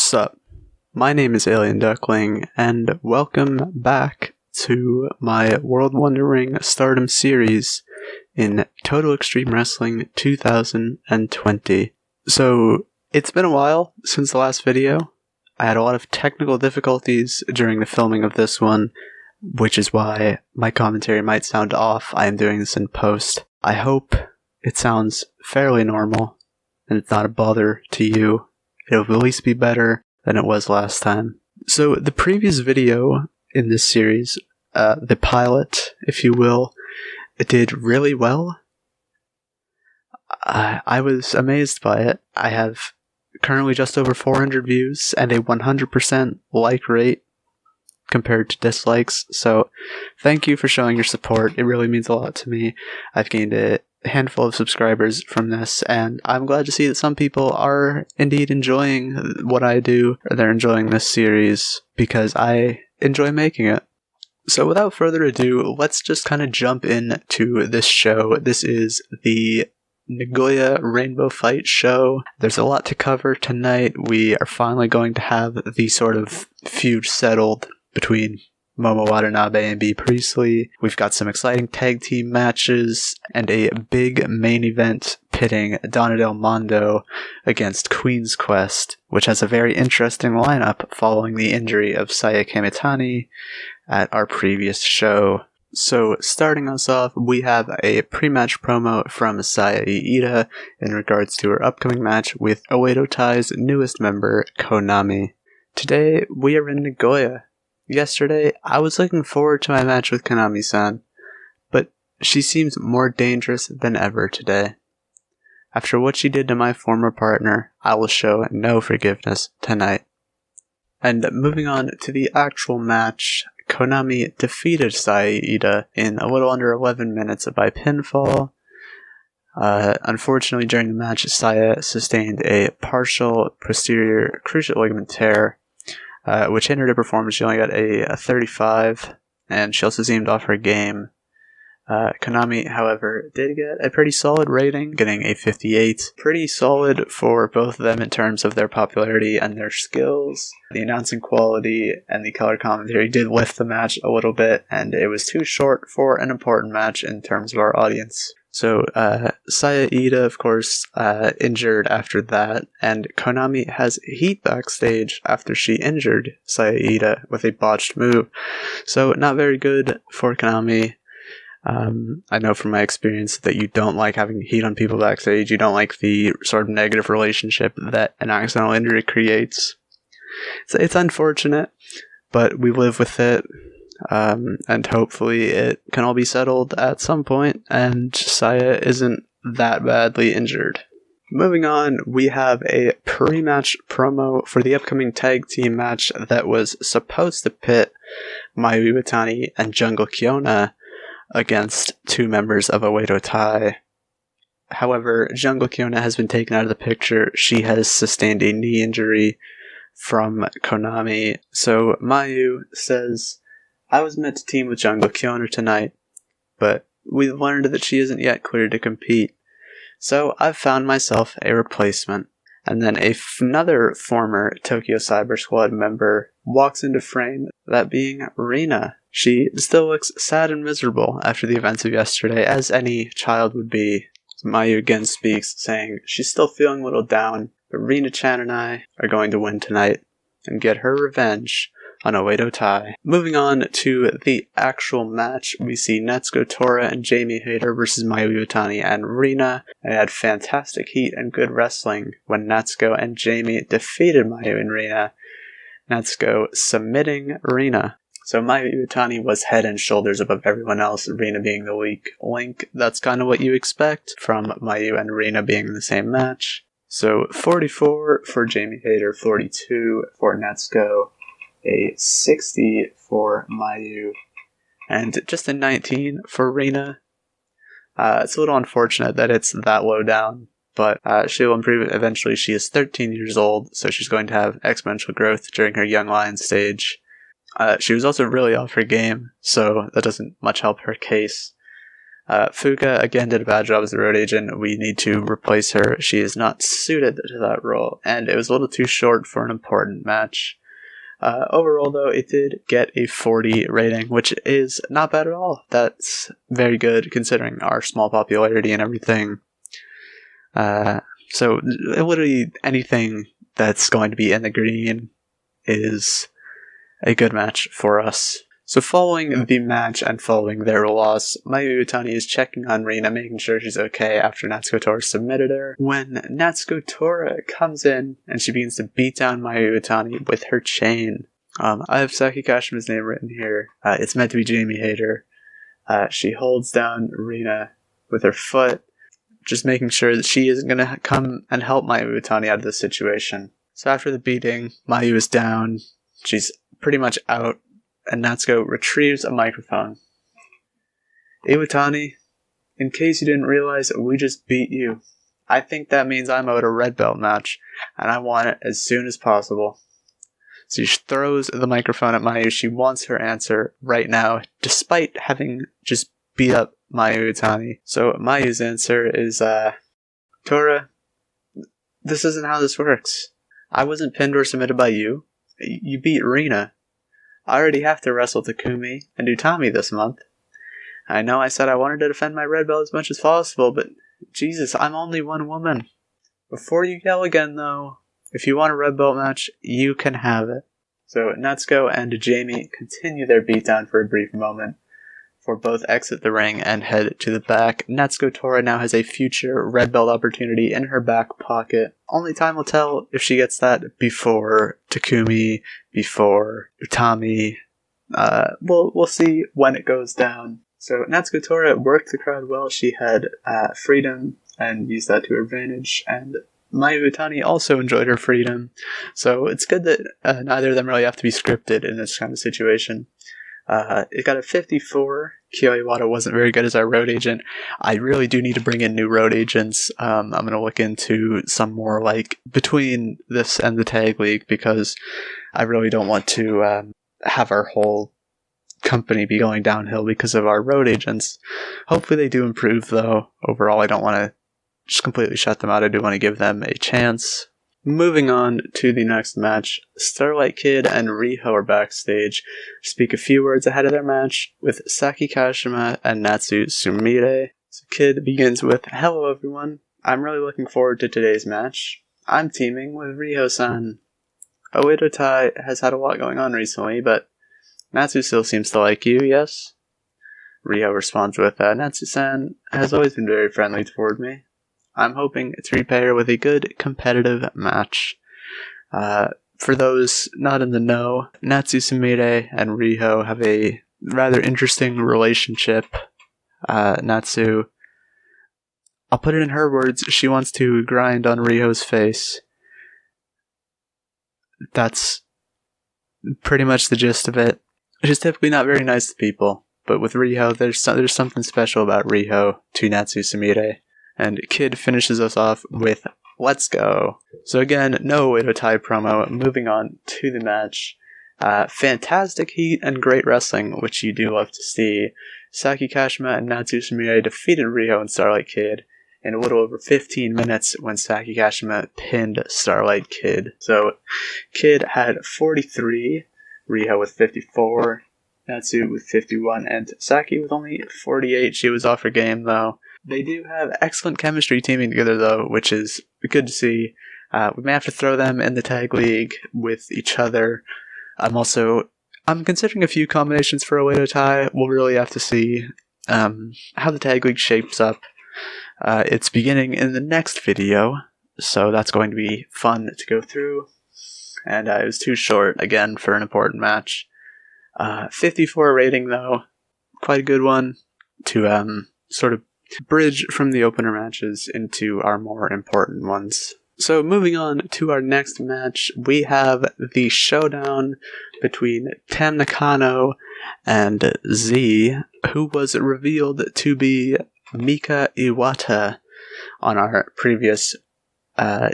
What's up? My name is Alien Duckling, and welcome back to my World Wonder Ring STARDOM series in Total Extreme Wrestling 2020. So, it's been a while since the last video. I had a lot of technical difficulties during the filming of this one, which is why my commentary might sound off. I am doing this in post. I hope it sounds fairly normal, and it's not a bother to you. It'll at least be better than it was last time. So the previous video in this series, the pilot, if you will, it did really well. I was amazed by it. I have currently just over 400 views and a 100% like rate compared to dislikes. So thank you for showing your support. It really means a lot to me. I've gained a handful of subscribers from this, and I'm glad to see that some people are indeed enjoying what I do, or they're enjoying this series, because I enjoy making it. So without further ado, let's just kind of jump into this show. This is the Nagoya Rainbow Fight show. There's a lot to cover tonight. We are finally going to have the sort of feud settled between Momo, Watanabe, and Priestley. We've got some exciting tag team matches and a big main event pitting Donna Del Mondo against Queen's Quest, which has a very interesting lineup following the injury of Saya Kamitani at our previous show. So, starting us off, we have a pre-match promo from Saya Iida in regards to her upcoming match with Oedo Tai's newest member, Konami. Today, we are in Nagoya. Yesterday, I was looking forward to my match with Konami-san, but she seems more dangerous than ever today. After what she did to my former partner, I will show no forgiveness tonight. And moving on to the actual match, Konami defeated Saya Iida in a little under 11 minutes by pinfall. Unfortunately, during the match, Saya sustained a partial posterior cruciate ligament tear, which hindered her performance. She only got a 35, and she also seemed off her game. Konami, however, did get a pretty solid rating, getting a 58. Pretty solid for both of them in terms of their popularity and their skills. The announcing quality and the color commentary did lift the match a little bit, and it was too short for an important match in terms of our audience. So, Saya Iida, of course, injured after that, and Konami has heat backstage after she injured Saya Iida with a botched move. So, not very good for Konami. I know from my experience that you don't like having heat on people backstage. You don't like the sort of negative relationship that an accidental injury creates. So it's unfortunate, but we live with it. And hopefully it can all be settled at some point, and Saya isn't that badly injured. Moving on, we have a pre-match promo for the upcoming tag team match that was supposed to pit Mayu, Iwatani, and Jungle Kyona against two members of Oedo Tai. However, Jungle Kyona has been taken out of the picture. She has sustained a knee injury from Konami. So Mayu says, "I was meant to team with Jungle Kyona tonight, but we learned that she isn't yet cleared to compete. So I've found myself a replacement." And then another former Tokyo Cyber Squad member walks into frame, that being Rina. She still looks sad and miserable after the events of yesterday, as any child would be. Mayu again speaks, saying she's still feeling a little down, but Rina-chan and I are going to win tonight and get her revenge on Oedo Tai. Moving on to the actual match, we see Natsuko, Tora, and Hayter versus Mayu, Iwatani, and Rina. They had fantastic heat and good wrestling when Natsuko and Jamie defeated Mayu and Rina. Natsuko submitting Rina. So Mayu Iwatani was head and shoulders above everyone else, Rina being the weak link. That's kind of what you expect from Mayu and Rina being in the same match. So 44 for Hayter, 42 for Natsuko, a 60 for Mayu, and just a 19 for Rina. It's a little unfortunate that it's that low down, but she will improve eventually. She is 13 years old, so she's going to have exponential growth during her young lion stage. She was also really off her game, so that doesn't much help her case. Fuka again did a bad job as the road agent. We need to replace her. She is not suited to that role, and it was a little too short for an important match. Overall, though, it did get a 40 rating, which is not bad at all. That's very good considering our small popularity and everything. So literally anything that's going to be in the green is a good match for us. So following the match and following their loss, Mayu Iwatani is checking on Rina, making sure she's okay after Natsuko Tora submitted her. When Natsuko Tora comes in and she begins to beat down Mayu Iwatani with her chain. I have Saki Kashima's name written here. It's meant to be Jamie Hayter. She holds down Rina with her foot, just making sure that she isn't going to come and help Mayu Iwatani out of this situation. So after the beating, Mayu is down. She's pretty much out. And Natsuko retrieves a microphone. Iwatani, in case you didn't realize, we just beat you. I think that means I'm owed a red belt match, and I want it as soon as possible. So she throws the microphone at Mayu. She wants her answer right now, despite having just beat up Mayu Iwatani. So Mayu's answer is, Tora, this isn't how this works. I wasn't pinned or submitted by you. You beat Rina. I already have to wrestle Takumi and Utami this month. I know I said I wanted to defend my red belt as much as possible, but Jesus, I'm only one woman. Before you yell again, though, if you want a red belt match, you can have it. So Natsuko and Jamie continue their beatdown for a brief moment, for both exit the ring and head to the back. Natsuko Tora now has a future red belt opportunity in her back pocket. Only time will tell if she gets that before Takumi, before Utami. We'll see when it goes down. So Natsuko Tora worked the crowd well. She had freedom and used that to her advantage, and Mayu Iwatani also enjoyed her freedom. So it's good that neither of them really have to be scripted in this kind of situation. It got a 54. Kyo Iwata wasn't very good as our road agent. I really do need to bring in new road agents. I'm going to look into some more like between this and the tag league, because I really don't want to have our whole company be going downhill because of our road agents. Hopefully they do improve, though. Overall, I don't want to just completely shut them out. I do want to give them a chance. Moving on to the next match, Starlight Kid and Riho are backstage to speak a few words ahead of their match with Saki Kashima and Natsu Sumire. So Kid begins with, "Hello everyone, I'm really looking forward to today's match. I'm teaming with Riho-san. Oedo Tai has had a lot going on recently, but Natsu still seems to like you, yes?" Riho responds with, "Natsu-san has always been very friendly toward me. I'm hoping to repay her with a good competitive match." For those not in the know, Natsu Sumire and Riho have a rather interesting relationship. Natsu, I'll put it in her words, she wants to grind on Riho's face. That's pretty much the gist of it. She's typically not very nice to people, but with Riho, there's something special about Riho to Natsu Sumire. And Kid finishes us off with, "Let's go." So again, no Oedo Tai promo. Moving on to the match. Fantastic heat and great wrestling, which you do love to see. Saki Kashima and Natsu Sumire defeated Riho and Starlight Kid in a little over 15 minutes when Saki Kashima pinned Starlight Kid. So Kid had 43, Riho with 54, Natsu with 51, and Saki with only 48. She was off her game, though. They do have excellent chemistry teaming together, though, which is good to see. We may have to throw them in the tag league with each other. I'm considering a few combinations for Oedo Tai. We'll really have to see how the tag league shapes up. It's beginning in the next video, so that's going to be fun to go through. And it was too short, again, for an important match. 54 rating, though. Quite a good one to sort of bridge from the opener matches into our more important ones. So moving on to our next match, we have the showdown between Tam Nakano and Z, who was revealed to be Mika Iwata on our previous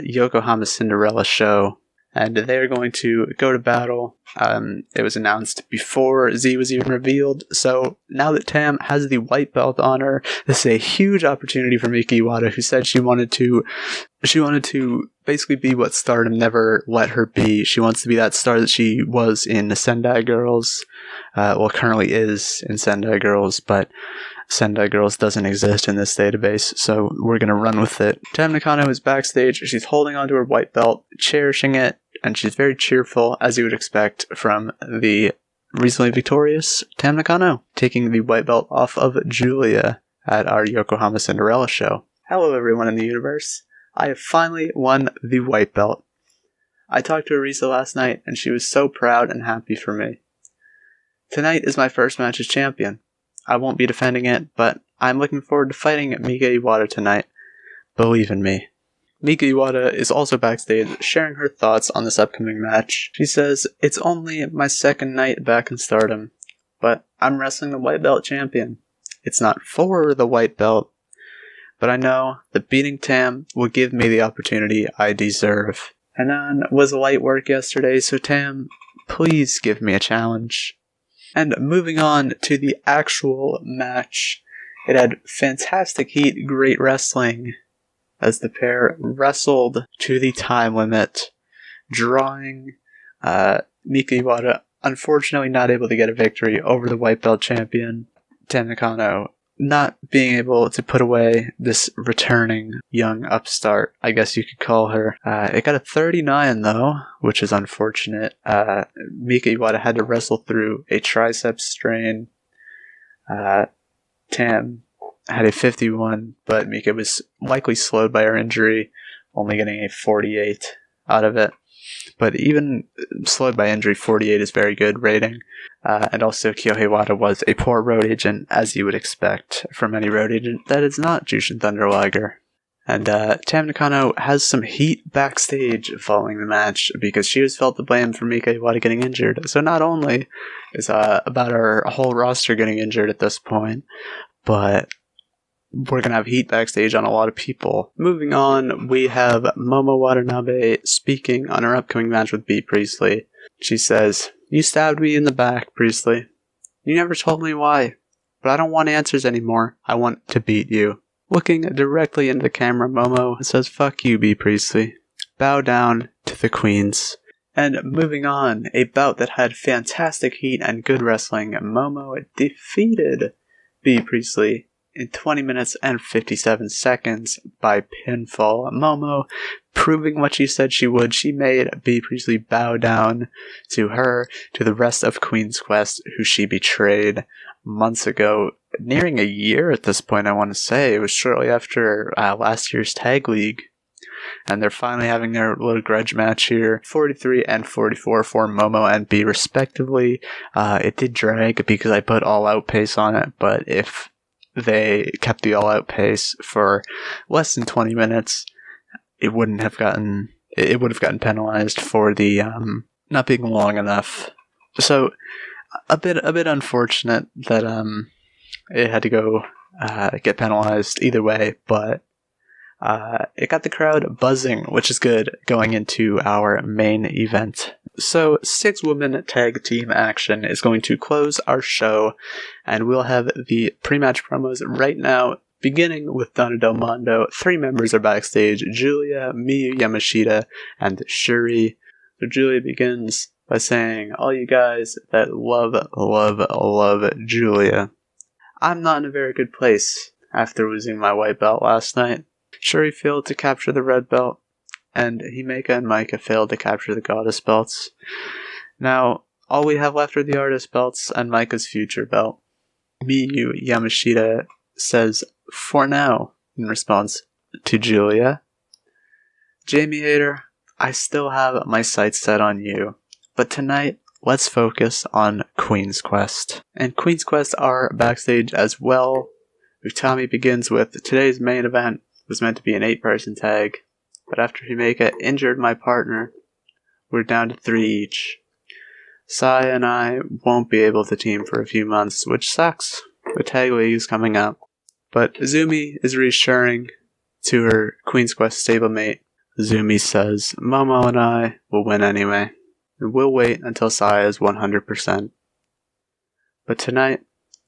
Yokohama Cinderella show. and they're going to go to battle. It was announced before Z was even revealed, so now that Tam has the white belt on her, this is a huge opportunity for Mika Iwata, who said she wanted to basically be what Stardom never let her be. She wants to be that star that she was in Sendai Girls, currently is in Sendai Girls, but Sendai Girls doesn't exist in this database, so we're gonna run with it. Tam Nakano is backstage. She's holding onto her white belt, cherishing it, and she's very cheerful, as you would expect from the recently victorious Tam Nakano, taking the white belt off of Julia at our Yokohama Cinderella show. Hello everyone in the universe. I have finally won the white belt. I talked to Arisa last night, and she was so proud and happy for me. Tonight is my first match as champion. I won't be defending it, but I'm looking forward to fighting Mika Iwata tonight. Believe in me. Mika Iwata is also backstage, sharing her thoughts on this upcoming match. She says, "It's only my second night back in Stardom, but I'm wrestling the white belt champion. It's not for the white belt, but I know that beating Tam will give me the opportunity I deserve. Hanan was light work yesterday, so Tam, please give me a challenge." And moving on to the actual match, it had fantastic heat, great wrestling, as the pair wrestled to the time limit, drawing Mika Iwata unfortunately not able to get a victory over the white belt champion, Tam Nakano, not being able to put away this returning young upstart, I guess you could call her. It got a 39 though, which is unfortunate. Mika Iwata had to wrestle through a tricep strain. Tam had a 51, but Mika was likely slowed by her injury, only getting a 48 out of it. But even slowed by injury, 48 is very good rating. And also, Kyohei Wada was a poor road agent, as you would expect from any road agent that is not Jushin Thunder Liger. And Tam Nakano has some heat backstage following the match, because she was felt to blame for Mika Iwata getting injured. So not only is about our whole roster getting injured at this point, but we're going to have heat backstage on a lot of people. Moving on, we have Momo Watanabe speaking on her upcoming match with B. Priestley. She says, "You stabbed me in the back, Priestley. You never told me why, but I don't want answers anymore. I want to beat you." Looking directly into the camera, Momo says, "Fuck you, B. Priestley. Bow down to the queens." And moving on, a bout that had fantastic heat and good wrestling, Momo defeated B. Priestley in 20 minutes and 57 seconds by pinfall. Momo proving what she said she would. She made B. Priestley bow down to her, to the rest of Queen's Quest, who she betrayed months ago. Nearing a year at this point, I want to say. It was shortly after last year's Tag League. And they're finally having their little grudge match here. 43 and 44 for Momo and B, respectively. It did drag because I put all-out pace on it, but if they kept the all-out pace for less than 20 minutes, it would have gotten penalized for the not being long enough. So a bit unfortunate that it had to go get penalized either way, but it got the crowd buzzing, which is good going into our main event. So 6-woman tag team action is going to close our show, and we'll have the pre-match promos right now, beginning with Donna Del Mondo. 3 members are backstage: Julia, Mayu Yamashita, and Shuri. So Julia begins by saying, "All you guys that love Julia, I'm not in a very good place after losing my white belt last night. Shuri failed to capture the red belt, and Himeka and Mika failed to capture the goddess belts. Now, all we have left are the artist belts and Mika's future belt." Mayu Yamashita says, "For now," in response to Julia. "Jamie Hayter, I still have my sights set on you, but tonight, let's focus on Queen's Quest." And Queen's Quest are backstage as well. Utami begins with, "Today's main event was meant to be an 8-person tag, but after Himeka injured my partner, we're down to 3 each. Saya and I won't be able to team for a few months, which sucks. The tag league is coming up." But Izumi is reassuring to her Queen's Quest stablemate Zumi says Momo and I will win anyway. We'll wait until Saya is 100%. But tonight,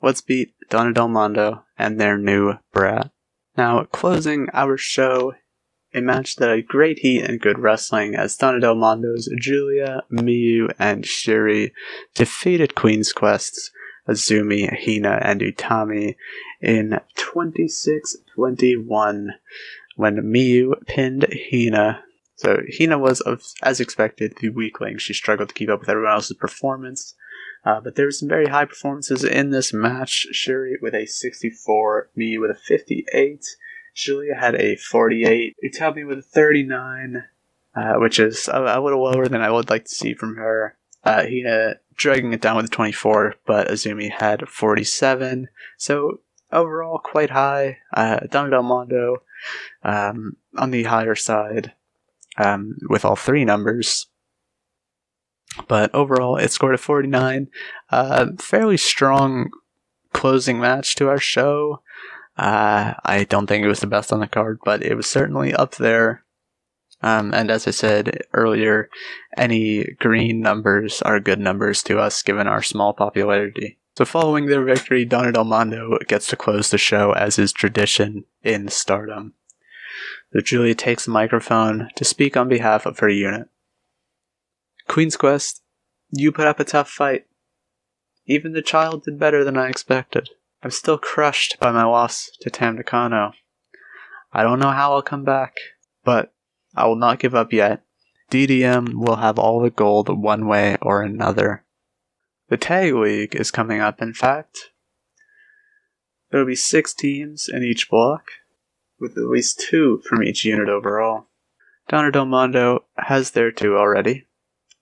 let's beat Donna Del Mondo and their new brat. Now, closing our show, a match that had great heat and good wrestling as Donna Del Mondo's Julia, Mayu, and Shuri defeated Queen's Quest's Azumi, Hina, and Utami in 26-21 when Mayu pinned Hina. So Hina was, as expected, the weakling. She struggled to keep up with everyone else's performance. But there were some very high performances in this match. Shuri with a 64, Mayu with a 58, Julia had a 48, Utami with a 39, which is a little lower than I would like to see from her. Hina dragging it down with a 24, but Azumi had 47. So overall, quite high. Donna Del Mondo on the higher side with all three numbers. But overall, it scored a 49. Fairly strong closing match to our show. I don't think it was the best on the card, but it was certainly up there. And as I said earlier, any green numbers are good numbers to us given our small popularity. So following their victory, Donna Del Mondo gets to close the show as is tradition in Stardom. So Julia takes the microphone to speak on behalf of her unit. Queen's Quest, you put up a tough fight. Even the child did better than I expected. I'm still crushed by my loss to Nakano. I don't know how I'll come back, but I will not give up yet. DDM will have all the gold one way or another. The Tag League is coming up, in fact. There will be 6 teams in each block, with at least 2 from each unit overall. Donna Del Mondo has their 2 already.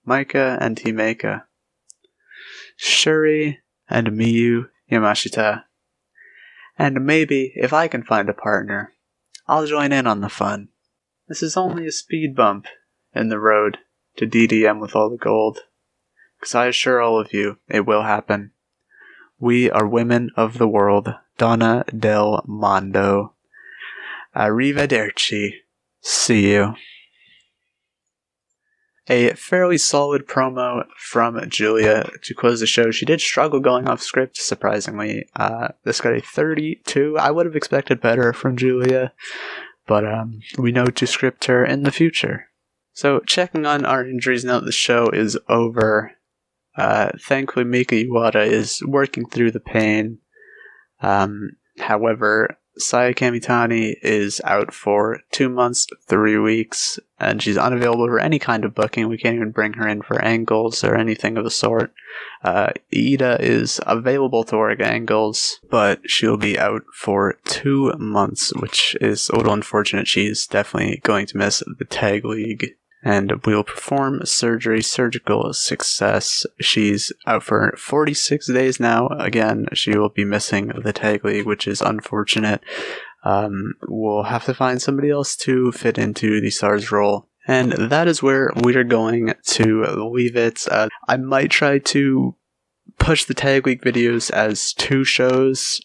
Mika and Mika. Shuri and Mayu Yamashita. And maybe, if I can find a partner, I'll join in on the fun. This is only a speed bump in the road to DDM with all the gold. Because I assure all of you, it will happen. We are women of the world. Donna Del Mondo. Arrivederci. See you. A fairly solid promo from Julia to close the show. She did struggle going off script, surprisingly. This got a 32. I would have expected better from Julia, but we know to script her in the future. So, checking on our injuries now that the show is over. Thankfully, Mika Iwata is working through the pain. However, Saya Kamitani is out for 2 months, 3 weeks, and she's unavailable for any kind of booking. We can't even bring her in for angles or anything of the sort. Iida is available to work angles, but she'll be out for 2 months, which is a little unfortunate. She's definitely going to miss the Tag League, and we'll perform surgical success. She's out for 46 days now. Again, she will be missing the Tag League, which is unfortunate. We'll have to find somebody else to fit into the SARS role. And that is where we're going to leave it. I might try to push the Tag League videos as 2 shows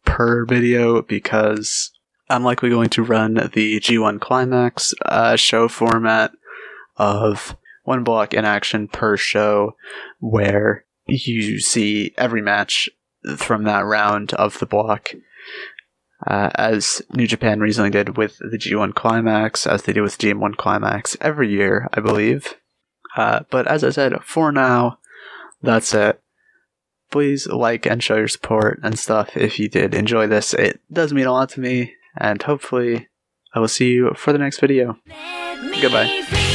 per video, because I'm likely going to run the G1 Climax show format of 1 block in action per show, where you see every match from that round of the block, as New Japan recently did with the G1 Climax, as they do with GM1 Climax every year, I believe. But as I said, for now, that's it. Please like and show your support and stuff if you did enjoy this. It does mean a lot to me, and hopefully I will see you for the next video. Goodbye.